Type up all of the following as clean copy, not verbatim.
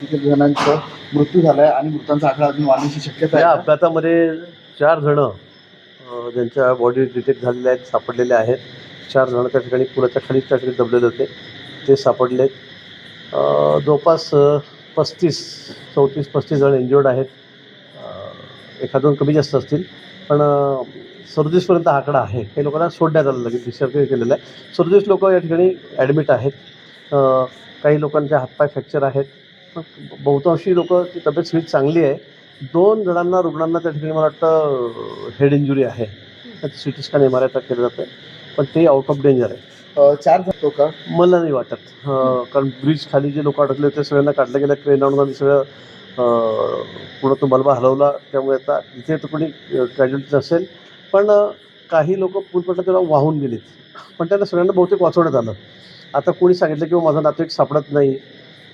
किती जणांचा मृत्यू झालाय आणि मृतांचा आकडा अजून वाढण्याची शक्यता या आहे. अपघातामध्ये 4 जण ज्यांच्या बॉडी डिटेक्ट झालेल्या आहेत, सापडलेले आहेत. 4 जण त्या ठिकाणी पुलाच्या खाली त्या ठिकाणी दबलेले होते, ते सापडलेत. जवळपास 34-35 जण इंज्युर्ड आहेत. एखादोन कमी जास्त असतील, पण 37पर्यंत हा आकडा आहे. काही लोकांना सोडण्यात आलं, लगेच डिस्चार्ज केलेलं आहे. 37 लोकं या ठिकाणी ॲडमिट आहेत. काही लोकांचे हातपाय फ्रॅक्चर आहेत. बहुतांशी लोकांची तब्येत स्थिती चांगली आहे. 2 जणांना रुग्णांना त्या ठिकाणी मला वाटतं हेड इंजुरी आहे. CT स्कॅन MRI केलं जातं, पण ते आउट ऑफ डेंजर आहे. 4 जातो का? मला नाही वाटत, कारण ब्रिज खाली जे लोक अडकले होते सगळ्यांना काढलं गेलं क्रेन आणून आणि सगळं पूर्ण तो मलबा हलवला. त्यामुळे आता इथे तर कोणी कॅज्युअलिटी नसेल, पण काही लोक पूलपटला तेव्हा वाहून गेलेत, पण त्यांना सगळ्यांना बहुतेक वाचवण्यात आलं. आता कोणी सांगितलं की माझा नातेवाईक सापडत नाही,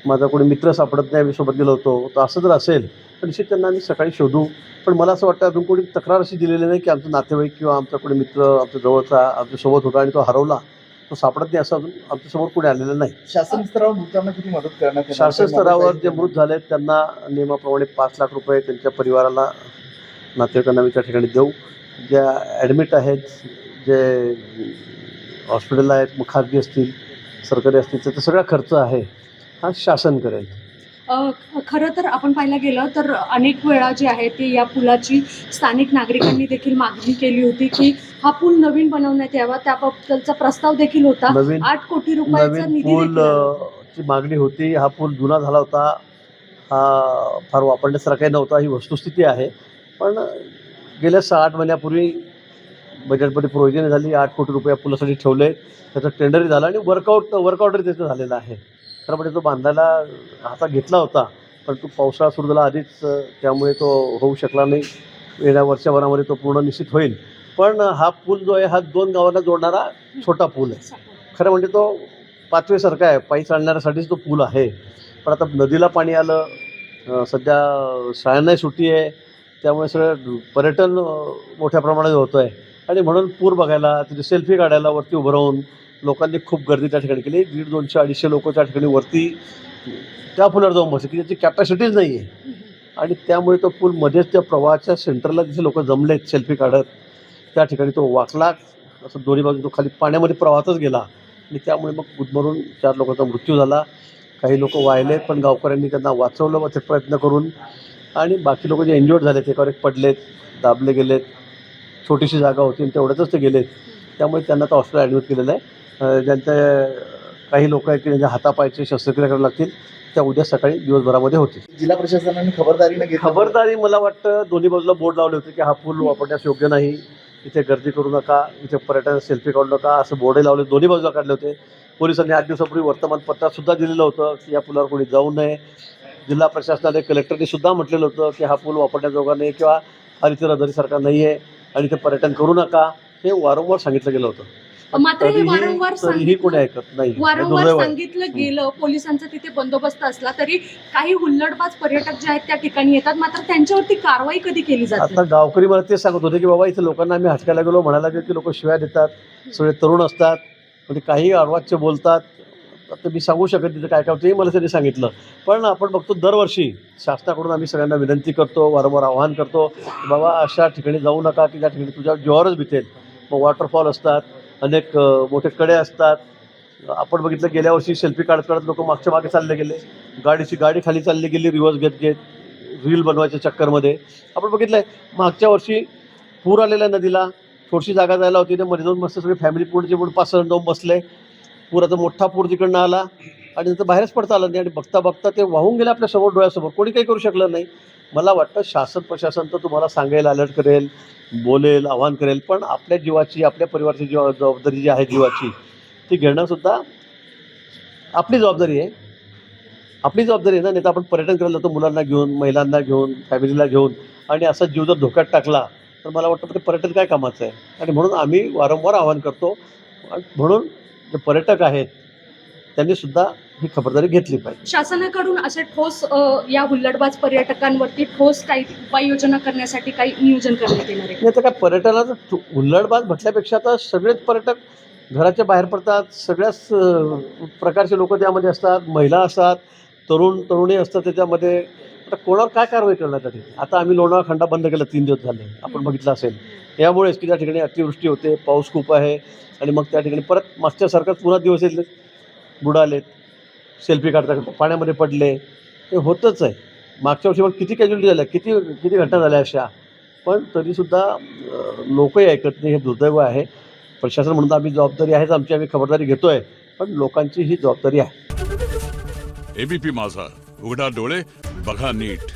माझा कोणी मित्र सापडत नाही, आम्ही सोबत गेलो होतो, तर असं जर असेल तर निश्चित त्यांना आम्ही सकाळी शोधू. पण मला असं वाटतं अजून कोणी तक्रार अशी दिलेली नाही की आमचा नातेवाईक किंवा आमचा कोणी मित्र आमच्या जवळचा आमच्यासोबत होता आणि तो हरवला, तो सापडत नाही, असं अजून आमच्यासमोर कोणी आलेलं नाही. शासन स्तरावर मृतांना किती मदत करण्यात येणार? शासन स्तरावर जे मृत झाले आहेत त्यांना नियमाप्रमाणे 5 लाख रुपये त्यांच्या परिवाराला, नातेवाईकांना मी त्या ठिकाणी देऊ. ज्या ॲडमिट आहेत, जे हॉस्पिटलला आहेत, मग खाजगी असतील सरकारी असतील, तर सगळा खर्च आहे हा शासन करेल. खरं तर आपण पाहायला गेलं तर अनेक वेळा जी आहे ती या पुलाची स्थानिक नागरिकांनी देखील मागणी केली होती की हा पूल नवीन बनवण्यात यावा. त्याबद्दलचा प्रस्ताव देखील होता. 8 कोटी रुपयाचा नवीन निधी पूल देखील आला. ची मागणी होती. हा पूल जुना झाला होता, हा फार वापरण्यासारखा नव्हता, ही वस्तुस्थिती आहे. पण गेल्या 6-8 महिन्यापूर्वी बजेटमध्ये प्रोव्हिजन झाली, 8 कोटी रुपये पुलासाठी ठेवले. त्याचं टेंडरही झालं आणि वर्कआउटही त्याचं झालेलं आहे. खरं म्हणजे तो बांधायला हातात घेतला होता, पण तो पावसाळा सुरू झाला आधीच, त्यामुळे तो होऊ शकला नाही. येत्या वर्षभरामध्ये तो पूर्ण निश्चित होईल. पण हा पूल जो आहे हा 2 गावांना जोडणारा छोटा पूल आहे. खरं म्हणजे तो पाचवेसारखा आहे, पायी चालण्यासाठीच तो पूल आहे. पण आता नदीला पाणी आलं, सध्या शाळांनाही सुट्टी आहे, त्यामुळे सगळं पर्यटन मोठ्या प्रमाणात होतं आहे. आणि म्हणून पूर बघायला, तिथे सेल्फी काढायला वरती उभं राहून लोकांनी खूप गर्दी त्या ठिकाणी केली. 150, 200, 250 लोक त्या ठिकाणी वरती त्या पुलावर जाऊन बसले की त्याची कॅपॅसिटीच नाही आहे. आणि त्यामुळे तो पूल मध्येच त्या प्रवाहाच्या सेंटरला तिथे लोक जमलेत सेल्फी काढत. त्या ठिकाणी तो वाकला, असं दोन्ही बाजू तो खाली पाण्यामध्ये प्रवाहातच गेला आणि त्यामुळे मग गुदमरून 4 लोकांचा मृत्यू झाला. काही लोक वाहिलेत, पण गावकऱ्यांनी त्यांना वाचवलं मग ते प्रयत्न करून. आणि बाकी लोक जे इंज्युअर्ड झालेत, एकावर एक पडलेत, दाबले गेलेत. छोटीशी जागा होती आणि तेवढ्यातच ते गेलेत. त्यामुळे त्यांना तर हॉस्पिटल ॲडमिट केलेलं आहे. ज्यांचे काही लोक आहेत की ज्यांच्या हातापायचे शस्त्रक्रिया करावी लागतील, त्या उद्या सकाळी दिवसभरामध्ये होतील. जिल्हा प्रशासनाने खबरदारी घेतली. खबरदारी मला वाटतं दोन्ही बाजूला बोर्ड लावले होते की हा पूल वापरण्यास योग्य नाही, इथे गर्दी करू नका, इथे पर्यटन सेल्फी काढू नका, असं बोर्डही लावले, दोन्ही बाजूला काढले होते. पोलिसांनी 8 दिवसापूर्वी वर्तमानपत्रातसुद्धा दिलेलं होतं की या पुलावर कोणी जाऊ नये. जिल्हा प्रशासनाने, कलेक्टरने सुद्धा म्हटलेलं होतं की हा पूल वापरण्याजोगा नाही किंवा हा इथे रहदारीसारखा नाही आहे आणि इथे पर्यटन करू नका, हे वारंवार सांगितलं गेलं होतं. मात्र हे तरीही कोणी ऐकत नाही. वारंवार सांगितलं गेलं, पोलिसांचा तिथे बंदोबस्त असला तरी काही हुल्लडबाज पर्यटक जे आहेत त्या ठिकाणी येतात, मात्र त्यांच्यावरती कारवाई कधी केली जाते? आता गावकरी मला तेच सांगत होते की बाबा इथे लोकांना आम्ही हटकायला गेलो, म्हणायला गेलो की लोक शिव्या देतात, सगळे तरुण असतात, म्हणजे काही अर्वाच्य बोलतात. आता मी सांगू शकत तिथे काय काय होतं हे मला त्यांनी सांगितलं. पण आपण बघतो दरवर्षी शासनाकडून आम्ही सगळ्यांना विनंती करतो, वारंवार आवाहन करतो की बाबा अशा ठिकाणी जाऊ नका की ज्या ठिकाणी तुझ्या जीवावरच बितेल. मग वॉटरफॉल असतात, अनेक मोठे कडे असतात. आपण बघितलं गेल्या वर्षी सेल्फी काढत काढत लोक मागच्या मागे चालले गेले, गाडी खाली चालली गेली रिव्हर्स घेत घेत रील बनवायच्या चक्करमध्ये. आपण बघितलं आहे मागच्या वर्षी पूर आलेल्या नदीला, थोडीशी जागा जायला होती, मध्ये जाऊन मस्त सगळे फॅमिली पूरचे पूर्ण 5 जण जाऊन बसले. पुराचा मोठा पूर तिकडनं आला आणि नंतर बाहेरच पडता आलं नाही आणि बघता बघता ते वाहून गेले आपल्या समोर, डोळ्यासमोर. कोणी काही करू शकलं नाही. मला वाटतं शासन प्रशासन तर तुम्हाला सांगेल, अलर्ट करेल, बोलेल, आवाहन करेल, पण आपल्या जीवाची, आपल्या परिवाराची जबाबदारी जी आहे जीवाची, ती घेणंसुद्धा आपली जबाबदारी आहे. आपली जबाबदारी आहे ना. नाही तर आपण पर्यटन करायला जातो मुलांना घेऊन, महिलांना घेऊन, फॅमिलीला घेऊन, आणि असा जीव जर धोक्यात टाकला तर मला वाटतं ते पर्यटन काय कामाचं आहे. आणि म्हणून आम्ही वारंवार आवाहन करतो. म्हणून जे पर्यटक आहेत त्यांनीसुद्धा ही खबरदारी घेतली पाहिजे. शासनाकडून असे ठोस या हुल्लडबाज पर्यटकांवरती ठोस काही उपाययोजना करण्यासाठी काही नियोजन करण्यात येणार आहे? नाही तर काय, पर्यटनाचं हुल्लडबाज म्हटल्यापेक्षा तर सगळेच पर्यटक घराच्या बाहेर पडतात. सगळ्याच प्रकारचे लोक त्यामध्ये असतात, महिला असतात, तरुणी असतात त्याच्यामध्ये. आता कोणावर काय कारवाई करण्यासाठी? आता आम्ही लोणावळा खंडा बंद केला 3 दिवस झाले, आपण बघितलं असेल. यामुळेच की त्या ठिकाणी अतिवृष्टी होते, पाऊस खूप आहे आणि मग त्या ठिकाणी परत मागच्यासारखं पुन्हा दिवस येतले, बुडालेत, सेल्फी काढता पाण्यामध्ये पडले. हे होतच आहे. मागच्या वर्षी पण किती कॅज्युअलिटी झाल्या, किती घटना झाल्या अशा. पण तरीसुद्धा लोकही ऐकत नाही. हे दुर्दैव आहे. प्रशासन म्हणून आम्ही जबाबदारी आहेच आमची, आम्ही खबरदारी घेतो आहे, पण लोकांची ही जबाबदारी आहे. एबीपी माझा, उघडा डोळे बघा नीट.